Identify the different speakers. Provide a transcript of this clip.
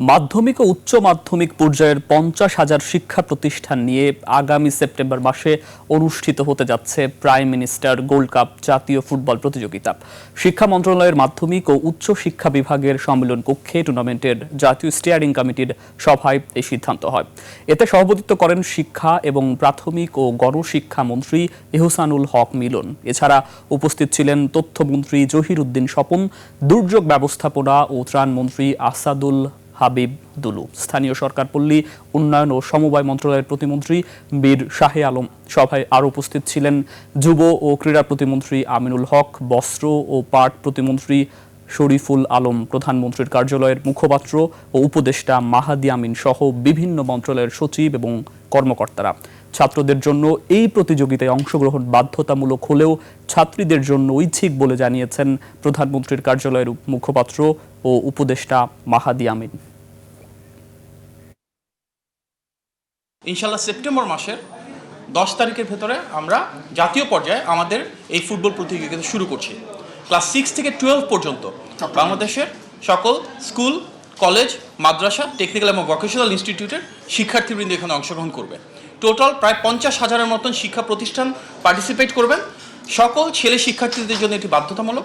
Speaker 1: মাধ্যমিক ও উচ্চ মাধ্যমিক পর্যায়ের 50,000 শিক্ষা প্রতিষ্ঠান নিয়ে আগামী সেপ্টেম্বর মাসে অনুষ্ঠিত হতে যাচ্ছে প্রাইম মিনিস্টার গোল্ড কাপ জাতীয় ফুটবল প্রতিযোগিতা। শিক্ষা মন্ত্রণালয়ের মাধ্যমিক ও উচ্চ শিক্ষা বিভাগের সম্মেলন কক্ষে টুর্নামেন্টের জাতীয় স্টিয়ারিং কমিটির সভায় এই সিদ্ধান্ত হয়। এতে সভাপতিত্ব করেন শিক্ষা এবং প্রাথমিক ও গণশিক্ষা মন্ত্রী এহসানুল হক মিলন। এছাড়া উপস্থিত ছিলেন তথ্যমন্ত্রী জহির উদ্দিন স্বপন, দুর্যোগ ব্যবস্থাপনা ও ত্রাণ মন্ত্রী আসাদুল হাবিব দুলু, স্থানীয় সরকার পল্লী উন্নয়ন ও সমবায় মন্ত্রণালয়ের প্রতিমন্ত্রী বীর শাহে আলম। সভায় আরও উপস্থিত ছিলেন যুব ও ক্রীড়া প্রতিমন্ত্রী আমিনুল হক, বস্ত্র ও পাট প্রতিমন্ত্রী শরীফুল আলম, প্রধানমন্ত্রীর কার্যালয়ের মুখপাত্র ও উপদেষ্টা মাহাদি আমিন সহ বিভিন্ন মন্ত্রণালয়ের সচিব এবং কর্মকর্তারা। ছাত্রদের জন্য এই প্রতিযোগিতায় অংশগ্রহণ বাধ্যতামূলক হলেও ছাত্রীদের জন্য ঐচ্ছিক বলে জানিয়েছেন প্রধানমন্ত্রীর কার্যালয়ের মুখপাত্র ও উপদেষ্টা মাহাদি আমিন।
Speaker 2: ইনশাল্লাহ সেপ্টেম্বর মাসের 10 তারিখের ভেতরে আমরা জাতীয় পর্যায়ে আমাদের এই ফুটবল প্রতিযোগিতা শুরু করছি। ক্লাস 6 থেকে 12 পর্যন্ত বাংলাদেশের সকল স্কুল, কলেজ, মাদ্রাসা, টেকনিক্যাল এবং ভোকেশনাল ইনস্টিটিউটের শিক্ষার্থীবৃন্দ এখানে অংশগ্রহণ করবে। টোটাল প্রায় 50,000-এর মতন শিক্ষা প্রতিষ্ঠান পার্টিসিপেট করবেন। সকল ছেলে শিক্ষার্থীদের জন্য এটি বাধ্যতামূলক।